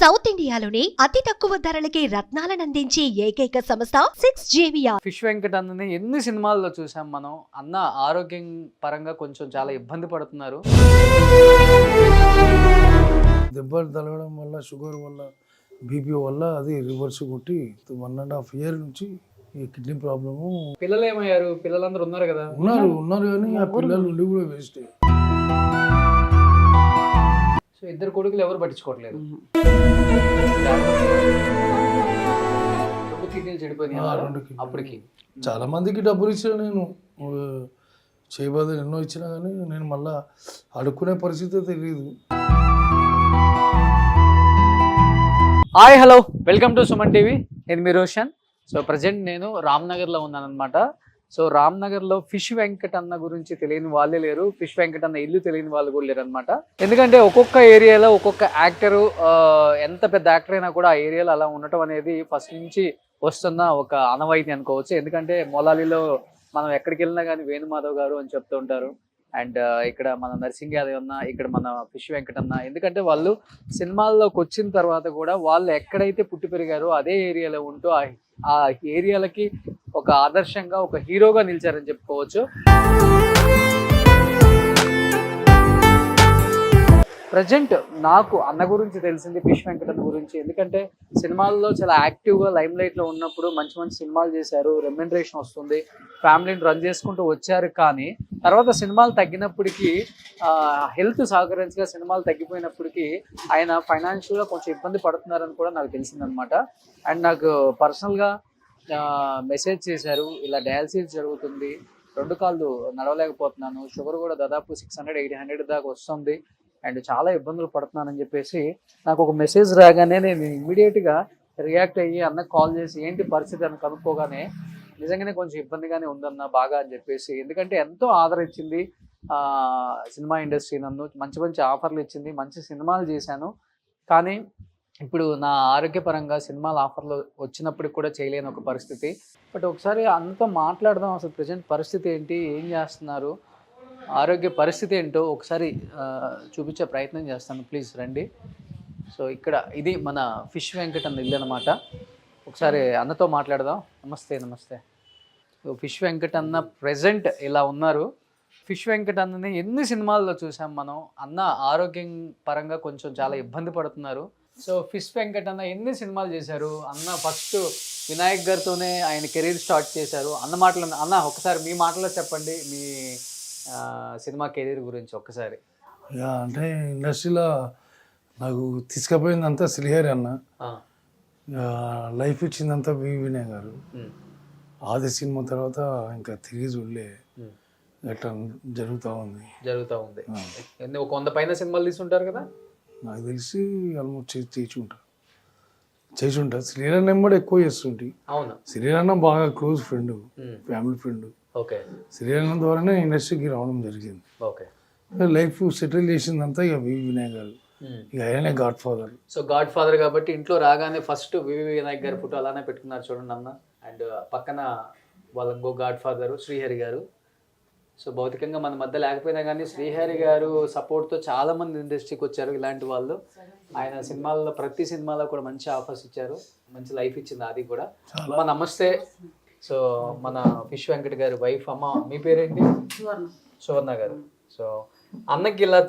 South ఇండియాలోనే అతి తక్కువ ధరలకి రత్నాలనందించే ఏకైక సంస్థ 6JVR. ఫిష్ వెంకట్ అన్నని ఎన్ని సినిమాల్లో చూసాం మనం. అన్న ఆరోగ్యం పరంగా కొంచెం చాలా ఇబ్బంది పడుతున్నారు. దెబ్బలు తగలడం వల్ల, షుగర్ వల్ల, బీపీ వల్ల అది రివర్స్ కొట్టి 1.5 year నుంచి ఈ కిడ్నీ ప్రాబ్లము. పిల్లలు ఏమయ్యారు? పిల్లలందరూ ఉన్నారు కదా? ఉన్నారు కానీ ఆ పిల్లలు ఉండి కూడా వేస్ట్. సో ఇద్దరు కొడుకులు ఎవరు పట్టించుకోవట్లేదు. కిడ్నీలు చెడిపోయినాయి అప్పటికి. చాలా మందికి డబ్బులు ఇచ్చిన నేను చేయబోదు ఎన్నో ఇచ్చినా కానీ నేను మళ్ళా అడుక్కునే పరిస్థితి తెలియదు. Hi hello, welcome to Suman TV. నేను మీ రోషన్. సో ప్రజెంట్ నేను రామ్నగర్లో ఉన్నాను అనమాట. సో రామ్నగర్లో ఫిష్ వెంకట్ అన్న గురించి తెలియని వాళ్ళే లేరు, ఫిష్ వెంకట్ అన్న ఇల్లు తెలియని వాళ్ళు కూడా లేరు అనమాట. ఎందుకంటే ఒక్కొక్క ఏరియాలో ఒక్కొక్క యాక్టరు, ఎంత పెద్ద యాక్టర్ అయినా కూడా ఆ ఏరియాలో అలా ఉండటం అనేది ఫస్ట్ నుంచి వస్తున్న ఒక ఆనవాయితీ అనుకోవచ్చు. ఎందుకంటే మొలాలిలో మనం ఎక్కడికి వెళ్ళినా కానీ వేణుమాధవ్ గారు అని చెప్తూ ఉంటారు. అండ్ ఇక్కడ మన నర్సింగ్ యాదవ్ అన్న, ఇక్కడ మన ఫిష్ వెంకట్ అన్న. ఎందుకంటే వాళ్ళు సినిమాల్లోకి వచ్చిన తర్వాత కూడా వాళ్ళు ఎక్కడైతే పుట్టి పెరిగారో అదే ఏరియాలో ఉంటూ ఆ ఏరియాలకి ఒక ఆదర్శంగా, ఒక హీరోగా నిలిచారని చెప్పుకోవచ్చు. ప్రజెంట్ నాకు అన్న గురించి తెలిసింది ఫిష్ వెంకట్ అన్న గురించి. ఎందుకంటే సినిమాల్లో చాలా యాక్టివ్గా లైమ్ లైట్లో ఉన్నప్పుడు మంచి మంచి సినిమాలు చేశారు, రెమ్యునరేషన్ వస్తుంది, ఫ్యామిలీని రన్ చేసుకుంటూ వచ్చారు. కానీ తర్వాత సినిమాలు తగ్గినప్పటికీ, హెల్త్ సహకరించగా సినిమాలు తగ్గిపోయినప్పటికీ ఆయన ఫైనాన్షియల్గా కొంచెం ఇబ్బంది పడుతున్నారని కూడా నాకు తెలిసిందనమాట. అండ్ నాకు పర్సనల్గా మెసేజ్ చేశారు, ఇలా డయాలసిస్ జరుగుతుంది, 2 కాళ్ళు నడవలేకపోతున్నాను, షుగర్ కూడా దాదాపు 600-800 దాకా వస్తుంది, అండ్ చాలా ఇబ్బందులు పడుతున్నానని చెప్పేసి నాకు ఒక మెసేజ్ రాగానే నేను ఇమ్మీడియట్గా రియాక్ట్ అయ్యి అన్నకు కాల్ చేసి ఏంటి పరిస్థితి అని కనుక్కోగానే నిజంగానే కొంచెం ఇబ్బందిగానే ఉందన్న బాగా అని చెప్పేసి. ఎందుకంటే ఎంతో ఆదరించింది సినిమా ఇండస్ట్రీ, నన్ను మంచి మంచి ఆఫర్లు ఇచ్చింది, మంచి సినిమాలు చేశాను. కానీ ఇప్పుడు నా ఆరోగ్యపరంగా సినిమాల ఆఫర్లు వచ్చినప్పటికి కూడా చేయలేని ఒక పరిస్థితి. బట్ ఒకసారి అన్నతో మాట్లాడదాం, అసలు ప్రజెంట్ పరిస్థితి ఏంటి, ఏం చేస్తున్నారు, ఆరోగ్య పరిస్థితి ఏంటో ఒకసారి చూపించే ప్రయత్నం చేస్తాను. ప్లీజ్ రండి. సో ఇక్కడ ఇది మన ఫిష్ వెంకట్ అన్న ఇల్లు అనమాట. ఒకసారి అన్నతో మాట్లాడదాం. నమస్తే. నమస్తే. సో ఫిష్ వెంకట్ అన్న ప్రెజెంట్ ఇలా ఉన్నారు. ఫిష్ వెంకట్ అన్నని ఎన్ని సినిమాల్లో చూసాం మనం. అన్న ఆరోగ్యం పరంగా కొంచెం చాలా ఇబ్బంది పడుతున్నారు. సో ఫిష్ వెంకట్ అన్న ఎన్ని సినిమాలు చేశారు. అన్న ఫస్ట్ వినాయక్ గారితోనే ఆయన కెరీర్ స్టార్ట్ చేశారు. అన్న మాటలు అన్న ఒకసారి మీ మాటలో చెప్పండి మీ సినిమా కెరీర్ గురించి ఒక్కసారి. అంటే ఇండస్ట్రీలో నాకు తీసుకుపోయిందంతా శ్రీహరి అన్న, లైఫ్ ఇచ్చిందంతా వినయ్ గారు. ఆది సినిమా తర్వాత ఇంకా తిరిగి చూడలే, గట్లా జరుగుతూ ఉంది. ఒక 100 పైన సినిమాలు తీసుంటారు కదా నాకు తెలిసి. ఆల్మోస్ట్ చేసి ఉంటా. శ్రీరన్న కూడా ఎక్కువ చేస్తుంటే. అవును, శ్రీరన్న బాగా close friend, family friend. Okay. శ్రీరన్న ద్వారానే ఇండస్ట్రీకి రావడం జరిగింది. ఓకే. లైఫ్ సెటిల్ చేసిందంతా ఇక వినయ్ గారు, ఇక ఆయనే God father. So God father కాబట్టి ఇంట్లో రాగానే ఫస్ట్ వినాయక్ గారి ఫోటో అలానే పెట్టుకున్నారు చూడండి అన్న. అండ్ పక్కన వాళ్ళ ఇంకో గాడ్ ఫాదర్ శ్రీహరి గారు. సో భౌతికంగా మన మధ్య లేకపోయినా కానీ శ్రీహరి గారు సపోర్ట్తో చాలా మంది ఇండస్ట్రీకి వచ్చారు. ఇలాంటి వాళ్ళు ఆయన సినిమాల్లో ప్రతి సినిమాలో కూడా మంచి ఆఫర్స్ ఇచ్చారు, మంచి లైఫ్ ఇచ్చింది అది కూడా. అమ్మ నమస్తే. సో మన ఫిష్ వెంకట్ గారి వైఫ్. అమ్మ మీ పేరేంటి? సువర్ణ గారు. సో అన్నకి ఇలా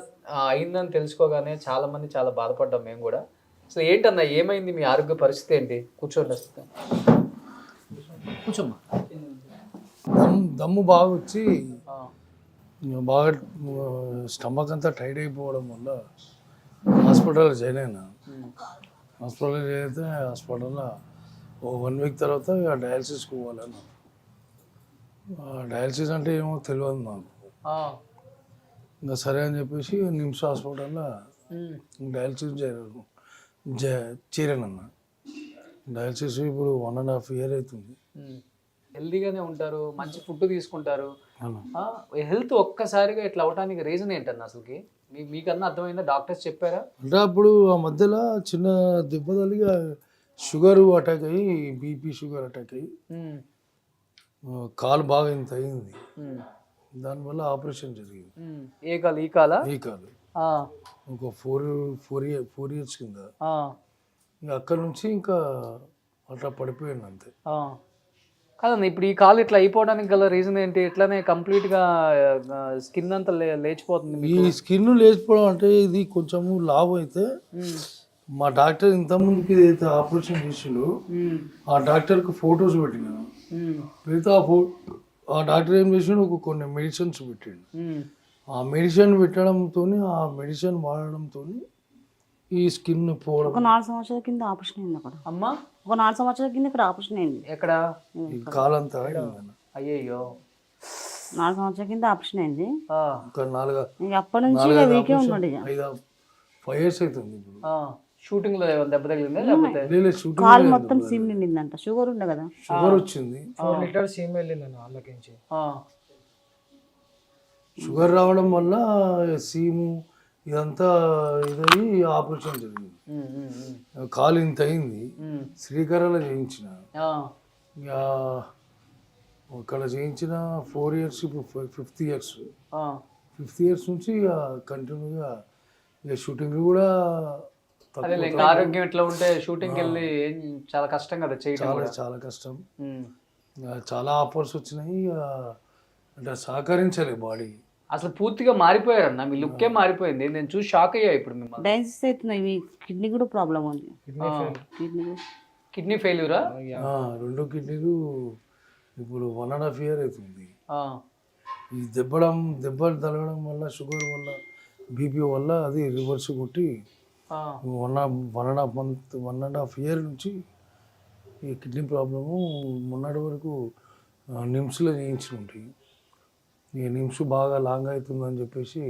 అయిందని తెలుసుకోగానే చాలా మంది చాలా బాధపడ్డాం మేము కూడా. సో ఏంటన్నా ఏమైంది, మీ ఆరోగ్య పరిస్థితి ఏంటి? కూర్చోండి. కూర్చోమ్మా. దమ్ము బాగా వచ్చి బాగా స్టమక్ అంతా టైట్ అయిపోవడం వల్ల హాస్పిటల్లో జాయిన్ అయినా. హాస్పిటల్లో జాయిన్ అయితే హాస్పిటల్లో 1 week తర్వాత డయాలసిస్కి పోవాలన్నా. డయాలసిస్ అంటే ఏమో తెలియదు నాకు. ఇంకా సరే అని చెప్పేసి నిమ్స్ హాస్పిటల్లో డయాలసిస్ చేరానన్న. డయాలసిస్ ఇప్పుడు 1.5 year అవుతుంది. హెల్తీగానే ఉంటారు, మంచి ఫుడ్ తీసుకుంటారు. హెల్త్ ఒక్కసారిగా ఇట్లా అవడానికి రీజన్ ఏంటన్నా అసలుకి? మీకన్నా అర్థమైందా? డాక్టర్స్ చెప్పారా? అంటే అప్పుడు ఆ మధ్యలో చిన్న దెబ్బ తగిలి షుగర్ అటాక్ అయ్యి, బీపీ షుగర్ అటాక్ అయ్యి కాలు బాగా ఇంత అయింది. దానివల్ల ఆపరేషన్ జరిగింది. ఏ కాలు? ఈ కాలా? ఈ కాలు ఒక 4 years కింద ఇక అక్కడ నుంచి ఇంకా అట్లా పడిపోయాను అంతే. కాదన్న, ఇప్పుడు ఈ కాలు ఇట్లా అయిపోవడానికి గల రీజన్ ఏంటి? ఇట్లానే కంప్లీట్ గా స్కిన్ అంతా లేచిపోతుంది ఈ స్కిన్ లేచిపోవడం అంటే ఇది కొంచెము లాభం అయితే మా డాక్టర్ ఇంతకుముందుకి ఏదైతే ఆపరేషన్ చేసిండో ఆ డాక్టర్కి ఫొటోస్ పెట్టినాను. పెడితే ఆ డాక్టర్ ఏం చేసిండు, కొన్ని మెడిసిన్స్ పెట్టిండు. ఆ మెడిసిన్ పెట్టడంతో ఆ మెడిసిన్ వాడడంతో ఈ స్కిన్ పోవడం. ఒక 4 సంవత్సరాల కింద ఆపరేషన్ అయింది అక్కడ. అమ్మా, ఒక 4 సంవత్సరాల కింద ఇక్కడ ఆపరేషన్ అయింది. ఎక్కడ? ఈ కాలంతా అయ్యయ్యో, 4 సంవత్సరాల కింద ఆపరేషన్ అయింది. ఇంకా 4 ఇంక అప్పటి నుంచి ఇక వీకే ఉన్నాడు. ఇక 5 years అవుతుంది ఇప్పుడు. షూటింగ్ లో దెబ్బ తగిలిందా లేకపోతే? కాలు మొత్తం సీమ్ నిండిందంట. షుగర్ ఉండే కదా, షుగర్ వచ్చింది. 4 liters సీమ్ వెళ్ళిందన్న వాళ్ళకించి. షుగర్ రావడం వల్ల సీము ఇదంతా ఇదయ్యి ఆపరేషన్ జరిగింది. కాలు ఇంత అయింది. శ్రీకరలో చేయించిన, ఇక అక్కడ చేయించిన 4 years, ఇప్పుడు 5th years. 5th years నుంచి ఇక కంటిన్యూగా ఇక షూటింగ్ కూడా ఆరోగ్యం ఎట్లా ఉంటే షూటింగ్కి వెళ్ళి చాలా కష్టం కదా చేయడం. చాలా కష్టం. చాలా ఆఫర్స్ వచ్చినాయి. అంటే సహకరించలే బాడీ. అసలు పూర్తిగా మారిపోయారన్న, మీ లుక్కే మారిపోయింది. నేను చూసి షాక్ అయ్యా ఇప్పుడు మిమ్మల్ని. డయాలసిస్ అవుతున్నాయి. కిడ్నీ కూడా ప్రాబ్లం ఉంది. కిడ్నీ ఫెయిల్యూరా? 2 కిడ్నీలు ఇప్పుడు 1.5 year అవుతుంది. ఈ దెబ్బలు తగలడం వల్ల, షుగర్ వల్ల, బీపీ వల్ల అది రివర్స్ కొట్టి 1.5 year నుంచి ఈ కిడ్నీ ప్రాబ్లము మొన్నటి వరకు నిమ్స్లో చేయించి ఉంటాయి. ఈ నిమ్స్ బాగా లాంగ్ అవుతుందని చెప్పేసి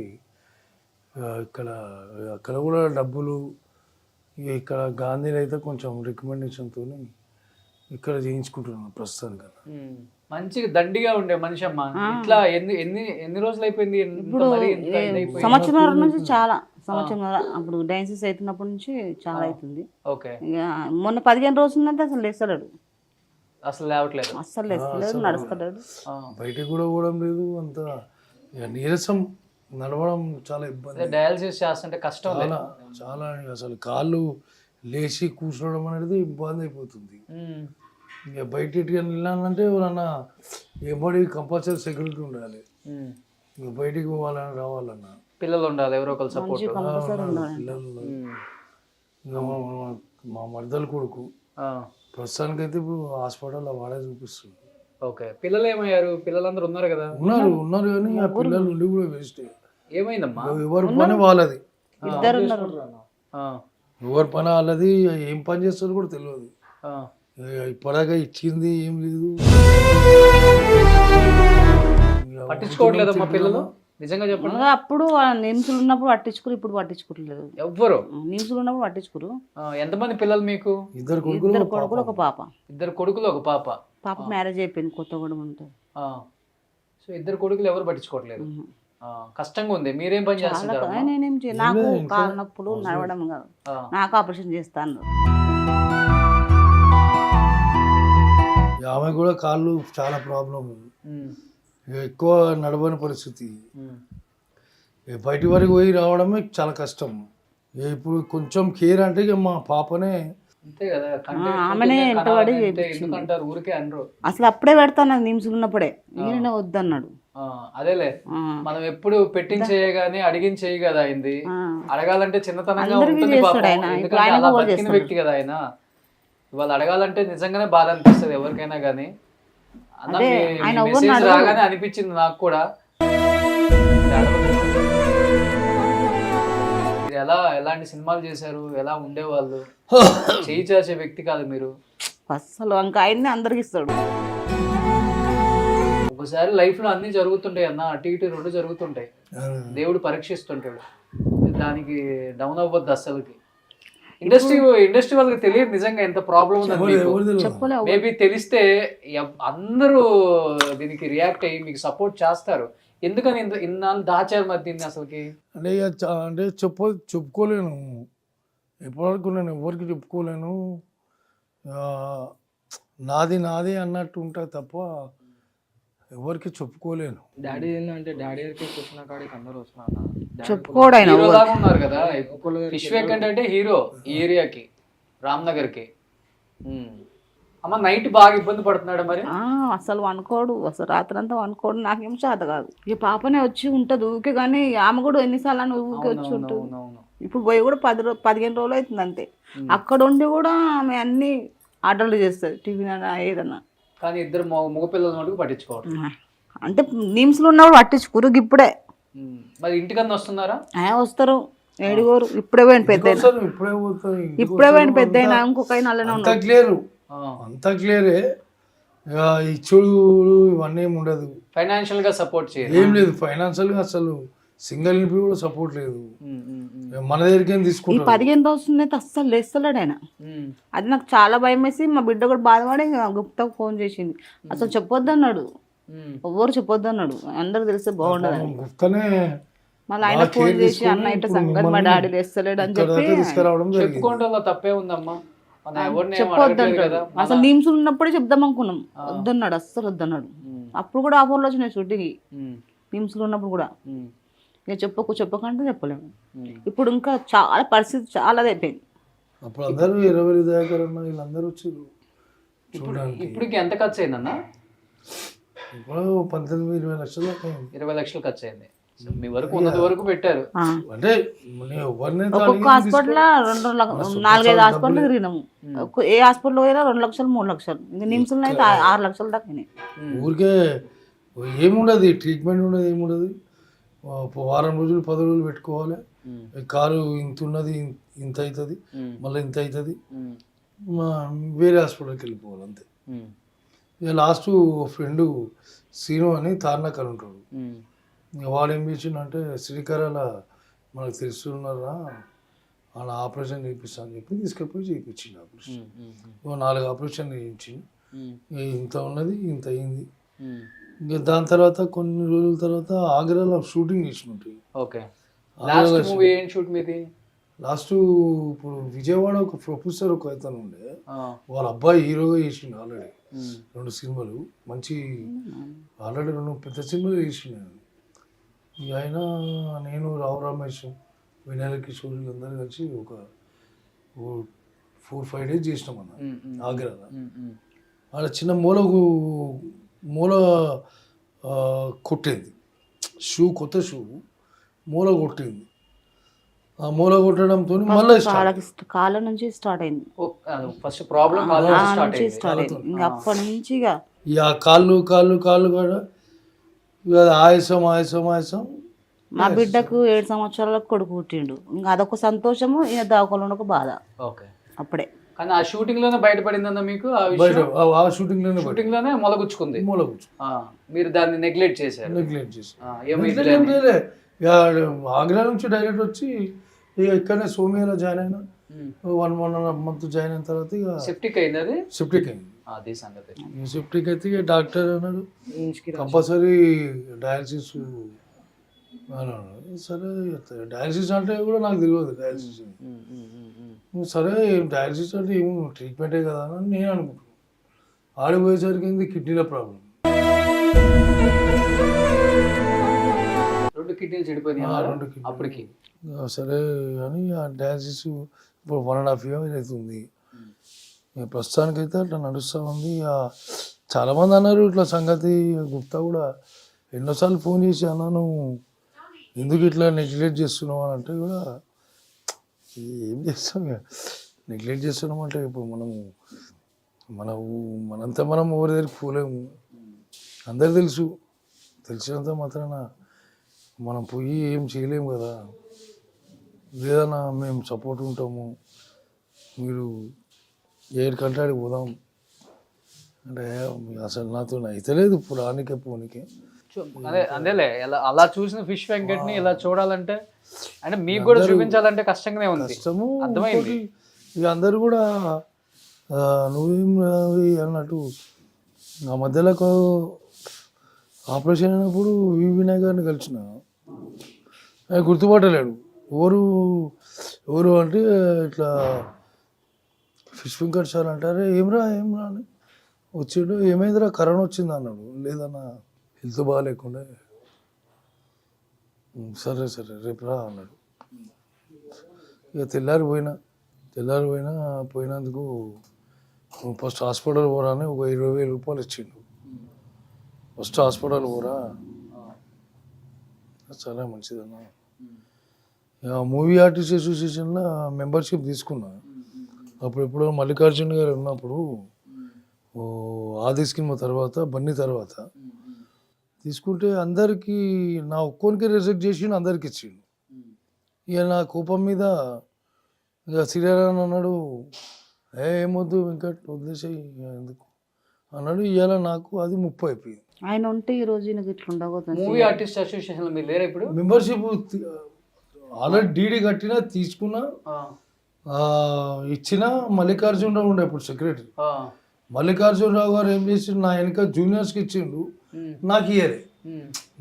అక్కడ కూడా డబ్బులు, ఇక్కడ గాంధీలో అయితే కొంచెం రికమెండేషన్తో ఇక్కడ చేయించుకుంటున్నాను ప్రస్తుతానికి. మంచిగా దండిగా ఉండే మనిషి అమ్మ. ఇట్లా ఎన్ని రోజులు అయిపోయింది? ఇప్పుడు సంవత్సరం నుంచి చాలా సంవత్సరం. అప్పుడు డయాలసిస్ అవుతున్నప్పటి నుంచి చాలా అవుతుంది. ఓకే. ఇక మొన్న 15 రోజులు ఉన్నంత అసలు లేస్తలేడు. అసలు లేవట్లేదు. అస్సలు లేస్తలేడు, నడుస్తలేడు. బయటికి కూడా పోవడం లేదు. అంత నీరసం, నడవడం చాలా ఇబ్బంది. డయాలసిస్ చేస్తుంటే కష్టం. చాలా అసలు కాళ్ళు లేచి కూర్చోవడం అనేది ఇబ్బంది అయిపోతుంది. ఇక బయటికి వెళ్ళాలంటే ఎవరన్నా ఎవరి కంపల్సరీ సెక్యూరిటీ ఉండాలి. ఇక బయటికి పోవాలని రావాలన్నా పిల్లలు ఉండాలి, ఎవరో ఒకరు సపోర్ట్. పిల్లలు ఇంకా మా మర్దలు కొడుకు ప్రస్తుతానికి అయితే ఇప్పుడు హాస్పిటల్లో వాడే చూపిస్తుంది. ఓకే. పిల్లలు ఏమయ్యారు? పిల్లలందరూ ఉన్నారు కదా? ఉన్నారు కానీ ఆ పిల్లలు ఉండి కూడా వేస్ట్. ఏమైందమ్మా? ఎవరి పని వాళ్ళది. ఇద్దరు ఉన్నారు. ఎవరి పని వాళ్ళది. ఏం పని చేస్తారో కూడా తెలియదు. ఇప్పటిదాకా ఇచ్చింది ఏం లేదు. పట్టించుకోవట్లేదమ్మా పిల్లలు. నిజంగా చెప్పండి. అప్పుడు నిమ్స్లు ఉన్నప్పుడు పట్టించుకురు, ఇప్పుడు పట్టించుకోవట్లేదు ఎవ్వరు. నిమ్స్లు ఉన్నప్పుడు పట్టించుకురు. ఎంతమంది పిల్లలు మీకు? 2 కొడుకులు, ఒక పాప. 2 కొడుకులు, ఒక పాప. పాప మ్యారేజ్ అయిపోయింది, కొత్తగూడెం ఉంటుంది. సో 2 కొడుకులు ఎవరు పట్టించుకోవట్లేదు. కష్టంగా ఉంది. మీరేం పని చేస్తున్నారు? నేనేం నాకు కాళ్ళ నొప్పులు, నడవడం కాదు, నాకు ఆపరేషన్ చేస్తాను. ఆమె కూడా కాళ్ళు చాలా ప్రాబ్లం. ఎక్కువ నడవని పరిస్థితి. బయటి వరకు పోయి రావడమే చాలా కష్టం. ఇప్పుడు కొంచెం కేర్ అంటే ఇక మా పాపనే. ఆమెనే ఎంటబడి ఊరికే అనరు. అసలు అప్పుడే పెడతాను నిమ్స్ ఉన్నప్పుడే. ఈయన వద్దన్నాడు. అదేలే, మనం ఎప్పుడు పెట్టించేయగానే అడిగించేయి కదా అయింది. అడగాలంటే చిన్నతనంగా ఉంటుంది పాపం. ఎందుకంటే అలా బతికిన వ్యక్తి కదా ఆయన. ఇవాళ అడగాలంటే నిజంగానే బాధ అనిపిస్తుంది ఎవరికైనా కానీ. రాగానే అనిపించింది నాకు కూడా. ఎలాంటి సినిమాలు చేశారు, ఎలా ఉండేవాళ్ళు? చేయి చేసే వ్యక్తి కాదు మీరు అసలు. ఇంకా ఆయన్ని అందరికి ఇస్తాడు. ఒకసారి లైఫ్ లో అన్ని జరుగుతుంటాయి అన్న, అటు ఇటు 2 జరుగుతుంటాయి. దేవుడు పరీక్షిస్తుంటాడు. దానికి డౌన్ అవ్వద్దు అస్సలకి. ఇండస్ట్రీ వాళ్ళకి తెలియదు నిజంగా ఎంత ప్రాబ్లం ఉందని. మేబీ తెలిస్తే అందరూ దీనికి రియాక్ట్ అయ్యి మీకు సపోర్ట్ చేస్తారు. ఎందుకని ఇన్నాళ్ళు దాచారు మరి దీన్ని అసలుకి? అంటే చెప్పుకోలేను. ఎప్పటివరకు నేను ఎవరికి చెప్పుకోలేను. నాది అన్నట్టు ఉంటుంది తప్ప ఎవరికి చెప్పుకోలేను. డాడీ ఏంటంటే డాడీ గారికి కూర్చున్న కాడికి అందరూ వస్తున్నారు. చెప్పుకోవడం ఉన్నారు కదా. ఫిష్ వెంకట్ అంటే హీరో ఈ ఏరియాకి. రామ్నగర్కి. అమ్మ నైట్ బాగా ఇబ్బంది పడుతున్నాడా మరి? అసలు వండుకోడు, అసలు రాత్రి అంతా వండుకోడు. నాకేం చేత కాదు. ఇక పాపనే వచ్చి ఉంటుంది ఊకే, కానీ ఆమె కూడా ఎన్నిసార్లు అని ఊకే వచ్చి ఉంటుంది. అవునవును. ఇప్పుడు పోయి కూడా 15 రోజులు అవుతుంది అంతే. అక్కడ ఉండి కూడా ఆమె అన్ని ఆర్డర్లు చేస్తుంది, టిఫిన్ అయినా ఏదన్నా. కానీ ఇద్దరు మగపిల్లల మటుకు పట్టించుకోవడం. అంటే నిమ్స్లో ఉన్నప్పుడు పట్టించుకురు. ఇప్పుడే మరి ఇంటికన్నా వస్తున్నారా? వస్తారు, ఏడుగోరు. ఇప్పుడే పోయిన పెద్ద ఇప్పుడే పోయిన పెద్ద అయినా ఇంకొక నల్లనే అంతా ఉన్నారు. క్లియర్, అంతా క్లియరే. ఇక ఇచ్చుడు ఇవన్నీ ఏమి ఉండదు. ఫైనాన్షియల్ గా సపోర్ట్ చేయాలి, ఏం లేదు. ఫైనాన్షియల్ గా అసలు సింగిల్ ఇంపి కూడా సపోర్ట్ లేదు. మన దగ్గరికి ఏం ఈ తీసుకుంటారు. 15 రోజులు అయితే అస్సలు లేస్తలేడు ఆయన. అది నాకు చాలా భయం వేసి మా బిడ్డ కూడా బాధపడి గుప్తాకు ఫోన్ చేసింది. అసలు చెప్పొద్దు అన్నాడు, ఎవ్వరు చెప్పొద్దు అన్నాడు, అందరికి తెలిస్తే బాగుండదు. గుప్తనే మళ్ళీ ఆయన ఫోన్ చేసి అన్న ఇట్లా సంగతి మా డాడీ లేస్తలేడు అని చెప్పి తీసుకురావడం జరిగింది. చెప్పుకోవడంలో తప్పే ఉందమ్మా. మనం ఎవరిని ఏం చెప్పొద్దు అడగలేదు అంటాడు. కదా. అసలు నీమ్స్ ఉన్నప్పుడే చెప్దాం అనుకున్నాం, వద్దన్నాడు, అస్సలు వద్దన్నాడు. అప్పుడు కూడా ఆఫర్లు వచ్చినాయి షూటింగ్, నిమ్స్లో ఉన్నప్పుడు కూడా. ఇక చెప్పకంటే చెప్పలేము. ఇప్పుడు ఇంకా చాలా పరిస్థితి చాలా అయిపోయింది. అప్పుడు అందరూ 20 దాకా వీళ్ళందరూ వచ్చారు చూడడానికి. ఇప్పటికి ఎంత ఖర్చు అయిందన్న? ఇప్పుడు 18-20 లక్షలు దాకా అయింది. 20 లక్షలు ఖర్చు అయింది. సో మీ వరకు ఉన్నది వరకు పెట్టారు. అంటే ఎవరినైతే ఒక్కొక్క హాస్పిటల్ 4-5 హాస్పిటల్ తిరిగినాము. ఏ హాస్పిటల్ పోయినా 2 లక్షలు 3 లక్షలు. ఇంకా నిమ్స్లో అయితే 6 లక్షలు దాకా అయినాయి. ఊరికే ఏముండదు, ట్రీట్మెంట్ ఉండదు, ఏముండదు. వారం రోజులు 10 రోజులు పెట్టుకోవాలి. కారు ఇంత ఉన్నది, ఇంత అవుతుంది, మళ్ళీ ఇంత అవుతుంది, వేరే హాస్పిటల్కి వెళ్ళిపోవాలి అంతే. ఇక లాస్ట్ ఫ్రెండ్ సీను అని తార్నాకర్ ఉంటాడు. ఇక వాడు ఏం చేసిండంటే శ్రీకారాల మనకు తెలుస్తున్నారా వాళ్ళ ఆపరేషన్ చేయిస్తా అని చెప్పి తీసుకెళ్ళిపోయి చేయించింది ఆపరేషన్. 4 ఆపరేషన్ చేయించి ఇంత ఉన్నది, ఇంత అయింది. ఇంకా దాని తర్వాత కొన్ని రోజుల తర్వాత ఆగ్రాలో షూటింగ్ చేసినట్టు. ఓకే. లాస్ట్ మూవీ ఏం షూట్ మీది? లాస్ట్ ఇప్పుడు విజయవాడ ఒక ప్రొఫెసర్ ఒక అతను ఉండే, వాళ్ళ అబ్బాయి హీరోగా చేసిండు. ఆల్రెడీ 2 సినిమాలు మంచి, ఆల్రెడీ 2 పెద్ద సినిమాలు చేసిండు. ఇక ఆయన, నేను, రావు రమేష్, వినాయక కిషోర్ అందరూ కలిసి ఒక 4-5 డేస్ చేసినాం అన్న ఆగ్రాలో. అలా చిన్న మూల కొట్టింది, కొత్త షూ మూల కొట్టింది. ఆ మూల కొట్టడంతో మళ్ళీ కాళ్ళ నుంచి స్టార్ట్ అయింది. ఫస్ట్ ప్రాబ్లం స్టార్ట్ అయింది. ఇంకా అప్పటి నుంచి ఇక కాళ్ళు కూడా ఇక ఆయాసం. మా బిడ్డకు 7 సంవత్సరాలకు కొడుకు పుట్టిండు. ఇంకా అదొక సంతోషము, ఈయన దావకంలో ఒక బాధ. ఓకే. అప్పుడే కానీ ఆ షూటింగ్ లోనే బయటపడిందన్న మీకు? ఆ షూటింగ్ లోనే మొలగుచ్చుకుంది. మీరు దాన్ని నెగ్లెక్ట్ చేశారు. ఆగ్రా నుంచి డైరెక్ట్ వచ్చి ఇక ఇక్కడనే సోమియాలో జాయిన్ అయినా. 1.5 month జాయిన్ అయిన తర్వాత ఇక సెప్టిక్ అయింది. అది సెప్టిక్ అయింది. అదే సంగతి. సెప్టిక్ అయితే ఇక డాక్టర్ అన్నాడు కంపల్సరీ డయాలసిస్ అన్నాడు. సరే డయాలసిస్ అంటే కూడా నాకు తెలియదు డయాలసిస్. సరే డయాలసిస్ అంటే ఏమో ట్రీట్మెంటే కదా అని నేను అనుకుంటున్నాను. ఆడిపోయేసరికి ఏంది కిడ్నీల ప్రాబ్లం. 2 కిడ్నీలు చెడిపోయినాయి అప్పటికి. సరే అని ఆ డయాలసిస్ ఇప్పుడు 1.5 years అవుతుంది. ప్రస్తుతానికైతే అట్లా నడుస్తూ ఉంది. చాలామంది అన్నారు ఇట్లా సంగతి. గుప్తా కూడా ఎన్నోసార్లు ఫోన్ చేసి అన్నాను ఎందుకు ఇట్లా నెగ్లెక్ట్ చేస్తున్నావు అని అంటే కూడా ఏం చేస్తాం, నెగ్లెక్ట్ చేస్తున్నాం అంటే ఇప్పుడు మనంతా మనం ఎవరి దగ్గరికి పోలేము. అందరు తెలిసినంత మాత్రాన మనం పోయి ఏం చేయలేము కదా. లేదన్నా మేము సపోర్ట్ ఉంటాము, మీరు ఏడికంటే ఆడికి పోదాం అంటే అసలు నాతో అయితే లేదు పురానికే పోనీకే. అదేలే అలా చూసిన ఫిష్ వెంకట్ని ఇలా చూడాలంటే అంటే మీకు కూడా చూపించాలంటే కష్టంగానే ఉంది. కష్టము అర్థమైంది. ఇక అందరు కూడా నువ్వేం అన్నట్టు ఆ మధ్యలో ఆపరేషన్ అయినప్పుడు వినాయక్ గారిని కలిసిన, ఆయన గుర్తుపట్టలేడు. ఎవరు అంటే ఇట్లా ఫిష్ వెంకట్ సార్ అంటారే ఏమ్రా అని వచ్చాడు. ఏమైందిరా కరోనా వచ్చింది అన్నాడు. లేదన్నా హెల్త్ బాగాలేకుండా. సరే రేపు రా అన్నాడు. ఇక తెల్లారి పోయినా, తెల్లారి పోయినందుకు ఫస్ట్ హాస్పిటల్ పోరాని ఒక 20,000 రూపాయలు ఇచ్చిండు. ఫస్ట్ హాస్పిటల్ పోరా, చాలా మంచిదన్న. మూవీ ఆర్టిస్ట్ అసోసియేషన్లో మెంబర్షిప్ తీసుకున్నా. అప్పుడు ఎప్పుడో మల్లికార్జున గారు ఉన్నప్పుడు ఆది సినిమా తర్వాత బన్నీ తర్వాత తీసుకుంటే అందరికీ నా ఒక్కోనికి రిజెక్ట్ చేసి అందరికి ఇచ్చిండు. ఇక నా కోపం మీద ఇక సీరియల్ అన్నాడు, ఏమొద్దు ఇంకా వదిలేసాయి ఎందుకు అన్నాడు. ఇవాళ నాకు అది 30 అయిపోయింది. ఆయన ఉంటే ఈ రోజు నాకు ఇట్లా ఉండబోతుంది. మూవీ ఆర్టిస్ట్ అసోసియేషన్ మీరు లేరా ఇప్పుడు? మెంబర్షిప్ ఆల్రెడీ డీడీ కట్టినా తీసుకున్నా, ఇచ్చిన. మల్లికార్జునరావు ఉండే అప్పుడు సెక్రటరీ. మల్లికార్జునరావు గారు ఏం చేసిండు, నా వెనక జూనియర్స్కి ఇచ్చిండు, నాకు ఇయ్యలే.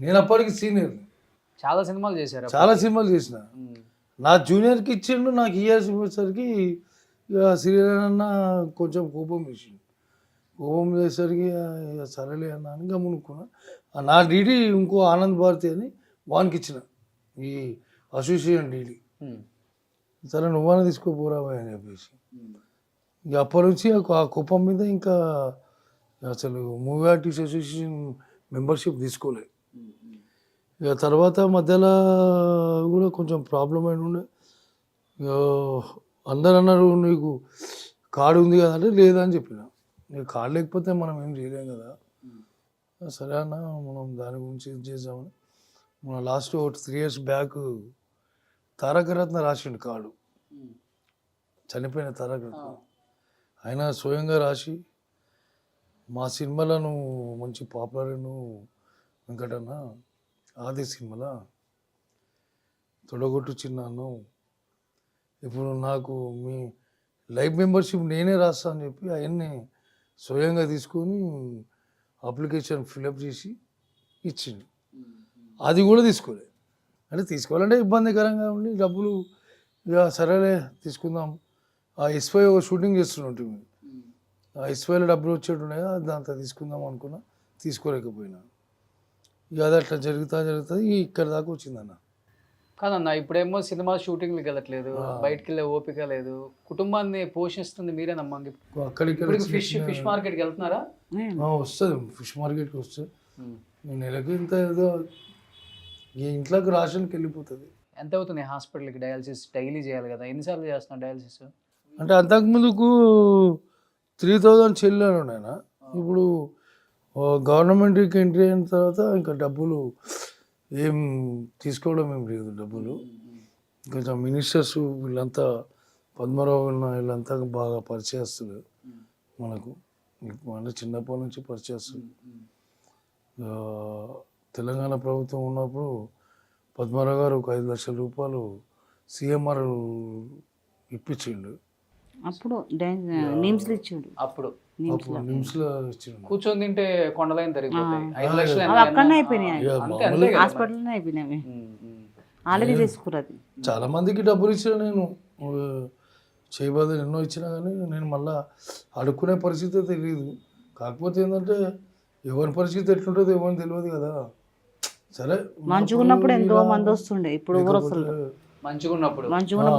నేను అప్పటికి సీనియర్, చాలా సినిమాలు చేశారు, చాలా సినిమాలు చేసిన. నా జూనియర్కి ఇచ్చిండు, నాకు ఇయర్స్ పోయేసరికి ఇక సీరియల్ అన్న కొంచెం కోపం వేసిండు. కోపం చేసేసరికి ఇక సరేలే అన్న అని గమనుకున్నా. నా డీడీ ఇంకో ఆనంద్ భారతి అని వానికి ఇచ్చిన, ఈ అసోసియేషన్ డీడీ. సరే నువ్వన్నా తీసుకోపోరావా అని చెప్పేసి ఇక అప్పటి నుంచి ఆ కోపం మీద ఇంకా అసలు మూవీ ఆర్టిస్ట్ అసోసియేషన్ మెంబర్షిప్ తీసుకోలే. ఇక తర్వాత మధ్యలో కూడా కొంచెం ప్రాబ్లం అయిన ఉండే. ఇక అందరు అన్నారు నీకు కార్డు ఉంది కదా అంటే లేదని చెప్పిన. నీకు కార్డు లేకపోతే మనం ఏం చేయలేం కదా. సరే అన్న మనం దాని గురించి ఇది చేద్దామని మన లాస్ట్ 3 years బ్యాక్ తారకరత్న రాసిండు కార్డు, చనిపోయిన తారకరత్న. ఆయన స్వయంగా రాసి మా సినిమాలను మంచి పాపులర్ వెంకటన్న ఆది సినిమాలో తొడగొట్టు చిన్నాను, ఇప్పుడు నాకు మీ లైఫ్ మెంబర్షిప్ నేనే రాస్తా అని చెప్పి అవన్నీ స్వయంగా తీసుకొని అప్లికేషన్ ఫిలప్ చేసి ఇచ్చిండు. అది కూడా తీసుకోలేదు. అంటే తీసుకోవాలంటే ఇబ్బందికరంగా ఉండి డబ్బులు ఇక సరేలే తీసుకుందాం. ఆ ఎస్వై ఒక షూటింగ్ చేస్తుంటుంది, ఆ ఎస్వైలో డబ్బులు వచ్చేట్టున్నాయి కదా, దాంతో తీసుకుందాం అనుకున్నా, తీసుకోలేకపోయినా. ఇక అది అట్లా జరుగుతుంది ఇక్కడ దాకా వచ్చిందన్న. కాదన్న ఇప్పుడేమో సినిమా షూటింగ్కి వెళ్ళట్లేదు, బయటకు వెళ్ళే ఓపిక లేదు, కుటుంబాన్ని పోషిస్తుంది మీరేనమ్మా. అక్కడిక్కడ ఫిష్ మార్కెట్కి వెళ్తున్నారా? వస్తుంది, ఫిష్ మార్కెట్కి వస్తుంది. నేను నెలకి ఇంత ఏదో ఇంట్లోకి రాషన్కి వెళ్ళిపోతుంది. ఎంత అవుతుంది హాస్పిటల్కి? డయాలసిస్ డైలీ చేయాలి కదా, ఎన్నిసార్లు చేస్తున్నా డయాలసిస్? అంటే అంతకుముందుకు 3,000 చెల్లాను నేను. ఇప్పుడు గవర్నమెంట్కి ఎంట్రీ అయిన తర్వాత ఇంకా డబ్బులు ఏం తీసుకోవడం ఏం లేదు. డబ్బులు కొంచెం మినిస్టర్స్ వీళ్ళంతా పద్మరావు వీళ్ళంతా బాగా పరిచయస్తులు మనకు, అంటే చిన్నప్పటి నుంచి పరిచయస్తులు. తెలంగాణ ప్రభుత్వం ఉన్నప్పుడు పద్మరావు గారు ఒక 5 లక్షల రూపాయలు CMR ఇప్పించిండు. అప్పుడు నిమ్స్లో ఇచ్చిండు. అప్పుడు నిమ్స్లో ఇచ్చిండు. కూర్చొని తింటే కొండలైన తరిగిపోతాయి. 5 లక్షలు అక్కడనే అయిపోయినాయి, హాస్పిటల్లోనే అయిపోయినాయి. ఆల్రెడీ తీసుకున్నది. చాలా మందికి డబ్బులు ఇచ్చిన నేను, చేయబోదు ఎన్నో ఇచ్చినా కానీ నేను మళ్ళీ అడుక్కునే పరిస్థితి తెలియదు. కాకపోతే ఏంటంటే ఎవరి పరిస్థితి ఎట్లుంటుందో ఎవరిని తెలియదు కదా. సరే మంచిగా ఉన్నప్పుడు ఎంతో మంది వస్తుండే, ఇప్పుడు ఎవరు వస్తుంది? మంచిగా ఉన్నప్పుడు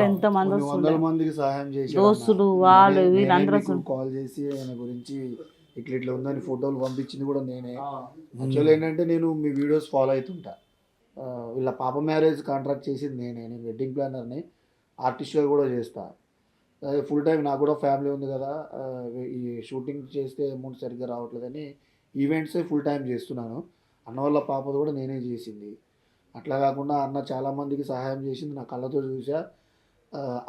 ఎంతో మంది వస్తుండే, 100 మందికి సహాయం చేసి దోస్తులు వాళ్ళు వీళ్ళందరూ కాల్ చేసి ఆయన గురించి ఇట్లా ఉందని ఫోటోలు పంపించింది కూడా నేనే. యాక్చువల్ ఏంటంటే నేను మీ వీడియోస్ ఫాలో అవుతుంటా. వీళ్ళ పాప మ్యారేజ్ కాంట్రాక్ట్ చేసింది నేనే. నేను వెడ్డింగ్ ప్లానర్ని, ఆర్టిస్ట్గా కూడా చేస్తా. ఫుల్ టైం నాకు కూడా ఫ్యామిలీ ఉంది కదా, ఈ షూటింగ్ చేస్తే అమౌంట్ సరిగ్గా రావట్లేదని ఈవెంట్సే ఫుల్ టైం చేస్తున్నాను. అన్న వాళ్ళ పాపది కూడా నేనే చేసింది. అట్లా కాకుండా అన్న చాలామందికి సహాయం చేసింది, నా కళ్ళతో చూసా.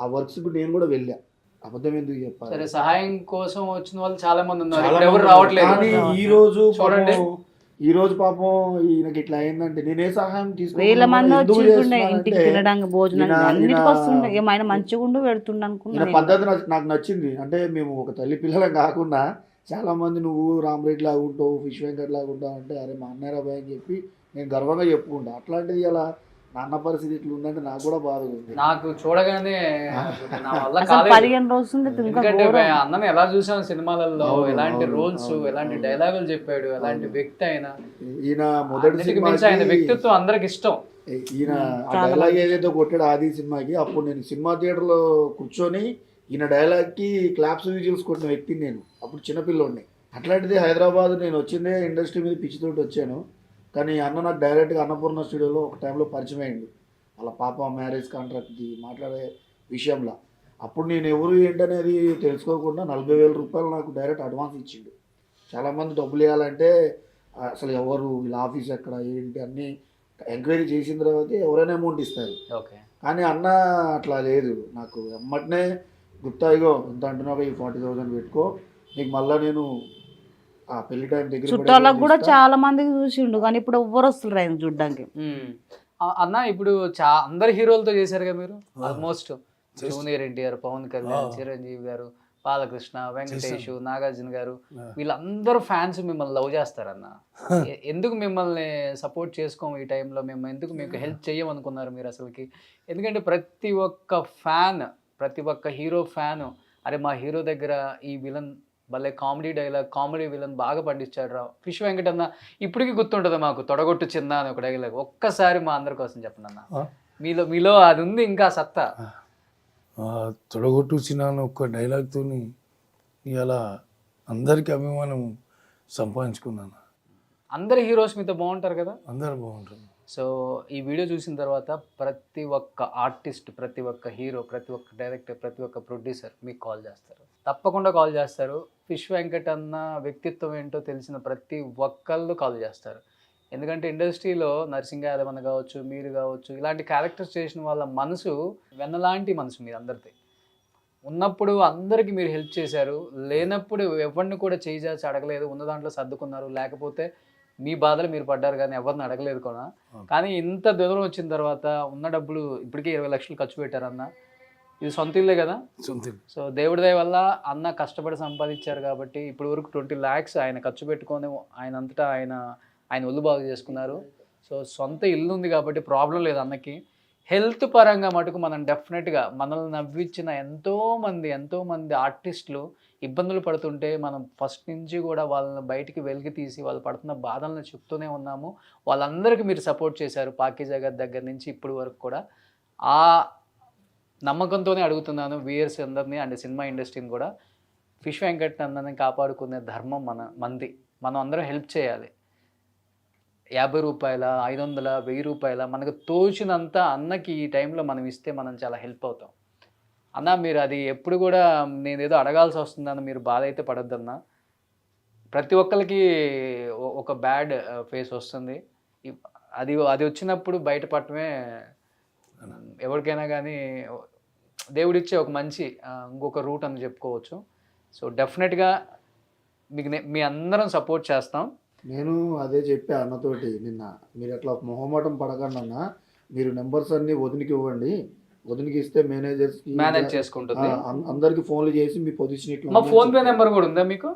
ఆ వర్క్స్కి నేను కూడా వెళ్ళా, అబద్ధం ఎందుకు చెప్పాలి. సరే సహాయం కోసం వచ్చిన వాళ్ళు చాలా మంది ఉన్నారు, ఎవరు రావట్లేదు. కానీ ఈ రోజు పాపం ఈయనకి ఇట్లా అయిందంటే నేనే సహాయం వేల మంది వచ్చి ఇంటికి తినడానికి భోజనం అన్నిటికి వస్తుండే. ఆయన మంచిగా ఉండు పెడుతుండ అనుకున్నా. పద్ధతి నాకు నచ్చింది. అంటే మేము ఒక తల్లి పిల్లలం కాకుండా చాలా మంది నువ్వు రామరెడ్డి లాగా ఉంటావు, ఫిష్ వెంకట్ లాగా ఉంటావు అంటే అరే మా అన్నయ్య బాయ్ అని చెప్పి నేను గర్వంగా చెప్పుకుంటా. అట్లాంటిది ఇలా నాన్న పరిస్థితి ఇట్లా ఉందంటే నాకు కూడా బాధ ఉంది. నాకు చూడగానే 15 రోజులు, ఎందుకంటే అన్నని ఎలా చూసాం సినిమాలలో, ఎలాంటి రోల్స్, ఎలాంటి డైలాగులు చెప్పాడు, ఎలాంటి వ్యక్తి అయినా. ఈయన మొదటి ఆయన వ్యక్తిత్వం అందరికి ఇష్టం. ఈయన ఆ డైలాగ్ ఏదైతే కొట్టాడు ఆది సినిమాకి, అప్పుడు నేను సినిమా థియేటర్లో కూర్చొని ఈయన డైలాగ్కి క్లాప్స్ విజిల్స్ కొట్టిన వ్యక్తిని నేను, అప్పుడు చిన్నపిల్లోడిని. అట్లాంటిది హైదరాబాద్ నేను వచ్చిందే ఇండస్ట్రీ మీద పిచ్చితోటి వచ్చాను. కానీ అన్న నాకు డైరెక్ట్గా అన్నపూర్ణ స్టూడియోలో ఒక టైంలో పరిచయం అయ్యిండు, వాళ్ళ పాప మ్యారేజ్ కాంట్రాక్ట్ది మాట్లాడే విషయంలో. అప్పుడు నేను ఎవరు ఏంటనేది తెలుసుకోకుండా 40,000 రూపాయలు నాకు డైరెక్ట్ అడ్వాన్స్ ఇచ్చిండు. చాలామంది డబ్బులు ఇవ్వాలంటే అసలు ఎవరు, వీళ్ళ ఆఫీస్ ఎక్కడ ఏంటి అన్నీ ఎంక్వైరీ చేసిన తర్వాత ఎవరైనా అమౌంట్ ఇస్తారు. ఓకే. కానీ అన్న అట్లా లేదు, నాకు ఎమ్మటనే గుప్తా ఇగో ఎంత అంటున్నావు, ఈ 40,000 పెట్టుకో, నీకు మళ్ళీ నేను ఆ పెళ్లి టైం దగ్గర చుట్టాలకు కూడా చాలా మందికి చూసిండు, కానీ ఇప్పుడు ఎవ్వరు వస్తున్నారు ఆయన చూడడానికి. అన్న ఇప్పుడు అందరు హీరోలతో చేశారు కదా మీరు, ఆల్మోస్ట్ జూనియర్ ఎన్టీఆర్, పవన్ కళ్యాణ్, చిరంజీవి గారు, బాలకృష్ణ, వెంకటేష్, నాగార్జున గారు, వీళ్ళందరూ ఫ్యాన్స్ మిమ్మల్ని లవ్ చేస్తారన్న. ఎందుకు మిమ్మల్ని సపోర్ట్ చేసుకోము ఈ టైంలో, మేము ఎందుకు మీకు హెల్ప్ చేయమనుకున్నారు మీరు అసలుకి? ఎందుకంటే ప్రతి ఒక్క ఫ్యాన్, ప్రతి ఒక్క హీరో ఫ్యాన్, అరే మా హీరో దగ్గర ఈ విలన్ భలే కామెడీ డైలాగ్, కామెడీ విలన్ బాగా పండించాడు రా. ఫిష్ వెంకట్ అన్న ఇప్పటికీ గుర్తుంటుంది మాకు, తొడగొట్టు చిన్న అని ఒక డైలాగ్. ఒక్కసారి మా అందరి కోసం చెప్పండి అన్న, మీలో అది ఉంది ఇంకా సత్తా. తొడగొట్టు చిన్న ఒక్క డైలాగ్తో ఇలా అందరికీ అభిమానం సంపాదించుకున్నాను. అందరు హీరోస్ మీతో బాగుంటారు కదా? అందరూ బాగుంటుంది. సో ఈ వీడియో చూసిన తర్వాత ప్రతి ఒక్క ఆర్టిస్ట్, ప్రతి ఒక్క హీరో, ప్రతి ఒక్క డైరెక్టర్, ప్రతి ఒక్క ప్రొడ్యూసర్ మీకు కాల్ చేస్తారు, తప్పకుండా కాల్ చేస్తారు. ఫిష్ వెంకట్ అన్న వ్యక్తిత్వం ఏంటో తెలిసిన ప్రతి ఒక్కళ్ళు కాల్ చేస్తారు. ఎందుకంటే ఇండస్ట్రీలో నరసింహ యాదవ్ అన్న కావచ్చు, మీరు కావచ్చు, ఇలాంటి క్యారెక్టర్స్ చేసిన వాళ్ళ మనసు వెన్నలాంటి మనసు మీరు అందరిది. ఉన్నప్పుడు అందరికీ మీరు హెల్ప్ చేశారు, లేనప్పుడు ఎవరిని కూడా చేసి అడగలేదు, ఉన్న దాంట్లో సర్దుకున్నారు. లేకపోతే మీ బాధలు మీరు పడ్డారు కానీ ఎవరిని అడగలేదు కూడా. కానీ ఇంత దూరం వచ్చిన తర్వాత ఉన్న డబ్బులు ఇప్పటికే 20 లక్షలు ఖర్చు పెట్టారన్న. ఇది సొంత ఇల్లే కదా? సొంత ఇల్లు. సో దేవుడి దయ వల్ల అన్న కష్టపడి సంపాదించారు కాబట్టి ఇప్పుడు వరకు 20 lakhs ఆయన ఖర్చు పెట్టుకొని ఆయన అంతటా ఆయన ఒళ్ళు బాగు చేసుకున్నారు. సో సొంత ఇల్లు ఉంది కాబట్టి ప్రాబ్లం లేదు అన్నకి. హెల్త్ పరంగా మటుకు మనం డెఫినెట్గా మనల్ని నవ్వించిన ఎంతోమంది ఆర్టిస్టులు ఇబ్బందులు పడుతుంటే మనం ఫస్ట్ నుంచి కూడా వాళ్ళని బయటికి వెలికి తీసి వాళ్ళు పడుతున్న బాధలను చెప్తూనే ఉన్నాము. వాళ్ళందరికీ మీరు సపోర్ట్ చేశారు, పాకీ జగత్ దగ్గర నుంచి ఇప్పటి వరకు కూడా. ఆ నమ్మకంతోనే అడుగుతున్నాను వ్యూయర్స్ అందరినీ అండ్ సినిమా ఇండస్ట్రీని కూడా. ఫిష్ వెంకట్ అన్నని కాపాడుకునే ధర్మం మనది. మనం అందరం హెల్ప్ చేయాలి. 50 రూపాయల, 500, 1000 రూపాయల మనకు తోచినంత అన్నకి ఈ టైంలో మనం ఇస్తే మనం చాలా హెల్ప్ అవుతాం. అన్న మీరు అది ఎప్పుడు కూడా నేనేదో అడగాల్సి వస్తుందన్న మీరు బాధ అయితే పడొద్దన్న. ప్రతి ఒక్కరికి ఒక బ్యాడ్ ఫేస్ వస్తుంది, అది వచ్చినప్పుడు బయటపడటమే ఎవరికైనా కానీ దేవుడిచ్చే ఒక మంచి ఇంకొక రూట్ అని చెప్పుకోవచ్చు. సో డెఫినెట్గా మీకు మీ అందరం సపోర్ట్ చేస్తాం. నేను అదే చెప్పా అన్నతోటి నిన్న, మీరు అట్లా మొహమాటం పడకండి అన్న, మీరు నెంబర్స్ అన్ని వదినికి ఇవ్వండి, వదినికి ఇస్తే మేనేజ్ చేసుకుంటుంది. అందరికి ఫోన్లు చేసి మీ పొజిషన్ ఇట్లా. మా ఫోన్ పే నెంబర్ కూడా ఉందా మీకు?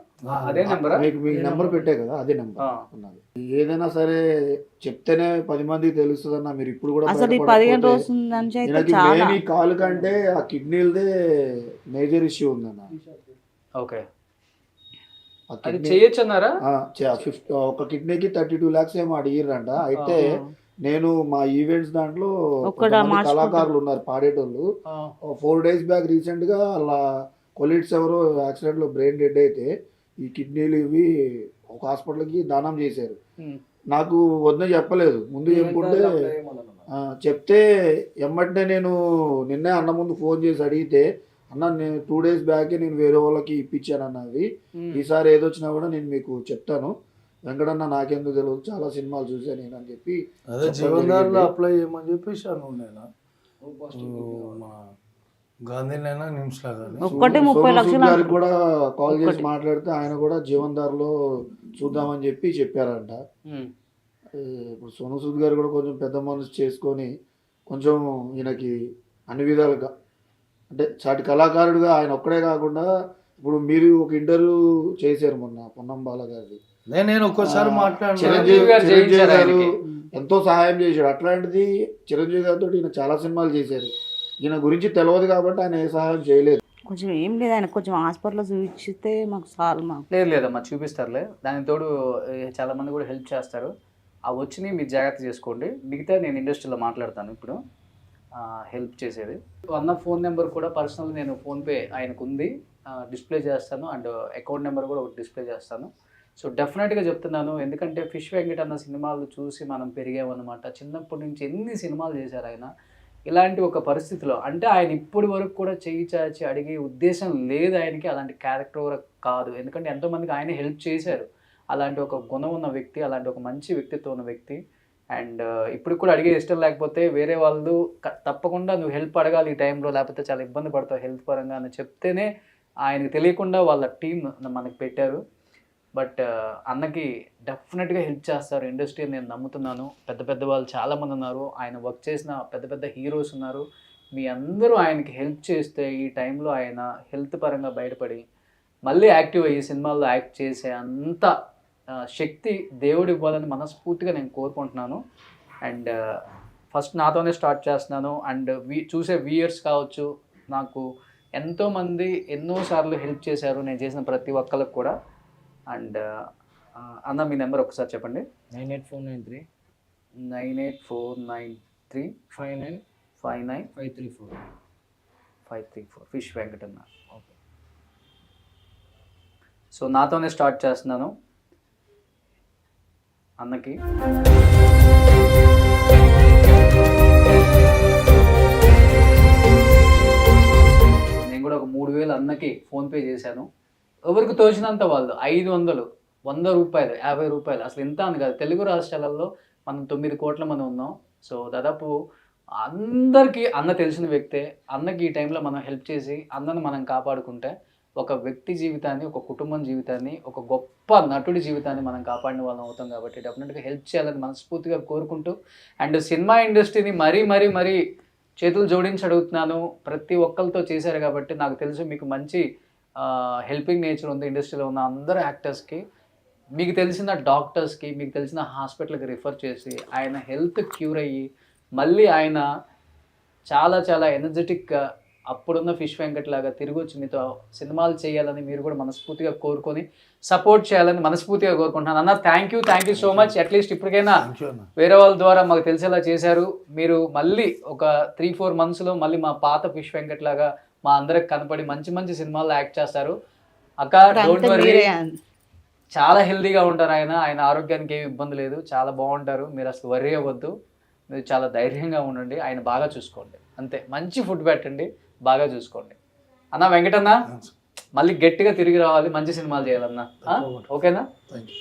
అదే నెంబర్ మీ నెంబర్ పెట్టే కదా, అదే నెంబర్ ఉన్నది. ఏదైనా సరే చెప్తేనే 10 మందికి తెలుస్తుంది అన్న. మీరు ఇప్పుడు కూడా అసలు 15 రోజుల నుంచి కాలు కంటే ఆ కిడ్నీలదే మేజర్ ఇష్యూ ఉందన్న. ఓకే, అది చేయొచ్చు అన్నారా? ఒక కిడ్నీకి 32 lakhs ఏమో అడిగిరంట. అయితే నేను మా ఈవెంట్స్ దాంట్లో కళాకారులు ఉన్నారు పాడేటోళ్ళు. 4 days బ్యాక్ రీసెంట్ గా అలా కొలీగ్స్ ఎవరో యాక్సిడెంట్ లో బ్రెయిన్ డెడ్ అయితే ఈ కిడ్నీలు ఇవి ఒక హాస్పిటల్కి దానం చేశారు. నాకు వద్ద చెప్పలేదు, ముందు చెప్పుకుంటే చెప్తే ఎమ్మటనే నేను నిన్నే అన్న ముందు ఫోన్ చేసి అడిగితే, అన్న నేను 2 days బ్యాకే నేను వేరే వాళ్ళకి ఇప్పించాను అన్నది, ఈసారి ఏదొచ్చినా కూడా నేను మీకు చెప్తాను, వెంకటన్న నాకెందుకు తెలియదు, చాలా సినిమాలు చూసాను నేను అని చెప్పి అదే జీవనధారలో అప్లై చేయమని చెప్పేసి నేను మా గాంధీనైనా నిమ్స్లా కానీ ఒక్కటే 30 లక్షలు గారికి కూడా కాల్ చేసి మాట్లాడితే ఆయన కూడా జీవనధారలో చూద్దామని చెప్పారంట. ఇప్పుడు సోను సూద్ గారు కూడా కొంచెం పెద్ద మనసు చేసుకొని కొంచెం ఈయనకి అన్ని విధాలుగా, అంటే చాటి కళాకారుడిగా ఆయన ఒక్కడే కాకుండా, ఇప్పుడు మీరు ఒక ఇంటర్వ్యూ చేశారు మొన్న పొన్నం బాల గారిది, నేను ఒక్కసారి చిరంజీవి గారు ఎంతో సహాయం చేశాడు. అట్లాంటిది చిరంజీవి గారితో ఈయన చాలా సినిమాలు చేశారు. ఈయన గురించి తెలియదు కాబట్టి ఆయన ఏ సహాయం చేయలేదు. కొంచెం ఏం లేదు, ఆయన కొంచెం హాస్పిటల్లో చూపించితే మాకు చాలు. మాకు లేదమ్మా చూపిస్తారులే, దానికి తోడు చాలా మంది కూడా హెల్ప్ చేస్తారు. ఆ వచ్చినాయి మీరు జాగ్రత్త చేసుకోండి, మిగతా నేను ఇండస్ట్రీలో మాట్లాడతాను. ఇప్పుడు హెల్ప్ చేసేది. అన్న ఫోన్ నెంబర్ కూడా పర్సనల్ నేను ఫోన్పే ఆయనకు ఉంది, డిస్ప్లే చేస్తాను, అండ్ అకౌంట్ నెంబర్ కూడా ఒకటి డిస్ప్లే చేస్తాను. సో డెఫినెట్గా చెప్తున్నాను, ఎందుకంటే ఫిష్ వెంకట్ అన్న సినిమాలు చూసి మనం పెరిగామన్నమాట. చిన్నప్పటి నుంచి ఎన్ని సినిమాలు చేశారు ఆయన. ఇలాంటి ఒక పరిస్థితిలో అంటే ఆయన ఇప్పటి వరకు కూడా చెయ్యి చాచి అడిగే ఉద్దేశం లేదు ఆయనకి, అలాంటి క్యారెక్టర్ కూడా కాదు. ఎందుకంటే ఎంతోమందికి ఆయన హెల్ప్ చేశారు. అలాంటి ఒక గుణం ఉన్న వ్యక్తి, అలాంటి ఒక మంచి వ్యక్తిత్వం ఉన్న వ్యక్తి. అండ్ ఇప్పుడు కూడా అడిగే ఇష్టం లేకపోతే వేరే వాళ్ళు తప్పకుండా నువ్వు హెల్ప్ అడగాలి ఈ టైంలో, లేకపోతే చాలా ఇబ్బంది పడతావు హెల్త్ పరంగా అని చెప్తేనే ఆయనకు తెలియకుండా వాళ్ళ టీం మనకి పెట్టారు. బట్ అన్నకి డెఫినెట్గా హెల్ప్ చేస్తారు ఇండస్ట్రీ అని నేను నమ్ముతున్నాను. పెద్ద పెద్ద వాళ్ళు చాలామంది ఉన్నారు, ఆయన వర్క్ చేసిన పెద్ద పెద్ద హీరోస్ ఉన్నారు. మీ అందరూ ఆయనకి హెల్ప్ చేస్తే ఈ టైంలో ఆయన హెల్త్ పరంగా బయటపడి మళ్ళీ యాక్టివ్ అయ్యి సినిమాల్లో యాక్ట్ చేసే అంత శక్తి దేవుడు ఇవ్వాలని మనస్ఫూర్తిగా నేను కోరుకుంటున్నాను. అండ్ ఫస్ట్ నాతోనే స్టార్ట్ చేస్తున్నాను. అండ్ చూసే వ్యూయర్స్ కావచ్చు, నాకు ఎంతోమంది ఎన్నోసార్లు హెల్ప్ చేశారు నేను చేసిన ప్రతి ఒక్కరికి కూడా. అండ్ అన్న మీ నెంబర్ ఒకసారి చెప్పండి. 98493 98493 59 59 534 ఫిష్ వెంకట్ అన్న. ఓకే, సో నాతోనే స్టార్ట్ చేస్తున్నాను అన్నకి. నేను కూడా ఒక 3,000 అన్నకి ఫోన్పే చేశాను. ఎవరికి తోచినంత వాళ్ళు 500, 100 రూపాయలు, 50 రూపాయలు, అసలు ఎంత అని కాదు. తెలుగు రాష్ట్రాలలో మనం 9 కోట్ల మంది ఉన్నాం. సో దాదాపు అందరికీ అన్న తెలిసిన వ్యక్తే. అన్నకి ఈ టైంలో మనం హెల్ప్ చేసి అన్నను మనం కాపాడుకుంటే ఒక వ్యక్తి జీవితాన్ని, ఒక కుటుంబం జీవితాన్ని, ఒక గొప్ప నటుడి జీవితాన్ని మనం కాపాడిన వాళ్ళం అవుతాం. కాబట్టి డెఫినెట్గా హెల్ప్ చేయాలని మనస్ఫూర్తిగా కోరుకుంటూ, అండ్ సినిమా ఇండస్ట్రీని మరీ చేతులు జోడించి అడుగుతున్నాను. ప్రతి ఒక్కరితో చేశారు కాబట్టి నాకు తెలుసు మీకు మంచి హెల్పింగ్ నేచర్ ఉంది. ఇండస్ట్రీలో ఉన్న అందరు యాక్టర్స్కి, మీకు తెలిసిన డాక్టర్స్కి, మీకు తెలిసిన హాస్పిటల్కి రిఫర్ చేసి ఆయన హెల్త్ క్యూర్ అయ్యి మళ్ళీ ఆయన చాలా చాలా ఎనర్జెటిక్గా అప్పుడున్న ఫిష్ వెంకట్ లాగా తిరిగి వచ్చి మీతో సినిమాలు చేయాలని మీరు కూడా మనస్ఫూర్తిగా కోరుకొని సపోర్ట్ చేయాలని మనస్ఫూర్తిగా కోరుకుంటున్నాను. అన్న thank you so much. At least ఇప్పటికైనా వేరే వాళ్ళ ద్వారా మాకు తెలిసేలా చేశారు. మీరు మళ్ళీ ఒక 3-4 monthsలో మళ్ళీ మా పాత ఫిష్ వెంకట్ లాగా మా అందరికి కనపడి మంచి మంచి సినిమాల్లో యాక్ట్ చేస్తారు. అక్క డోంట్ వరీ, చాలా హెల్తీగా ఉంటారు ఆయన ఆరోగ్యానికి ఏమి ఇబ్బంది లేదు, చాలా బాగుంటారు. మీరు అసలు వరీ అవ్వద్దు, మీరు చాలా ధైర్యంగా ఉండండి. ఆయన బాగా చూసుకోండి, అంతే. మంచి ఫుడ్ పెట్టండి, బాగా చూసుకోండి. అన్న వెంకటన్న మళ్ళీ గట్టిగా తిరిగి రావాలి, మంచి సినిమాలు చేయాలన్నా. ఓకేనా? Thank you.